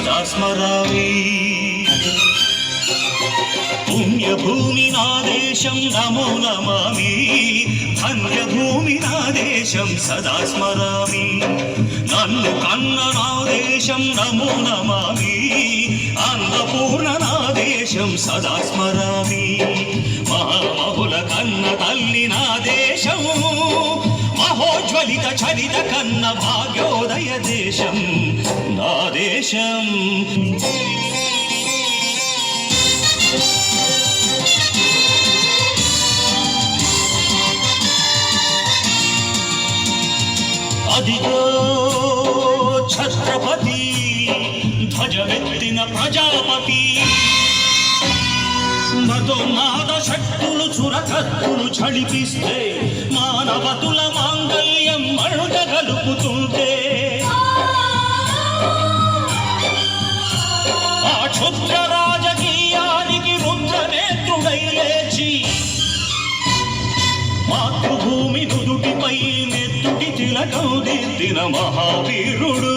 సదా స్మరామి. పుణ్యభూమి నా దేశం నమో నమామి, ధన్యభూమి నా దేశం సదా స్మరామి. నన్ను కన్న నా దేశం నమో నమామి, అన్నపూర్ణ నా దేశం సదా స్మరామి. మహామహుల కన్న తల్లి నా దేశం, మహోజ్వలిత చరిత కన్న భాగ్యోదయ దేశం నా దేశం. అదిగో ఛత్రపతి ధ్వజమెత్తిన ప్రజాపతి, మతోన్మాద శక్తులు చురకత్తులు ఝళిపిస్తే, మానవతుల మాంగళ్యం మణుగ గలుపుతుంటే, ఆ క్షుద్ర రాజకీయానికి రుద్రనేత్రుడై లేచి, మాతృభూమి నుదుటిపై నెత్తుటి తిలకం దిద్దిన మహావీరుడు.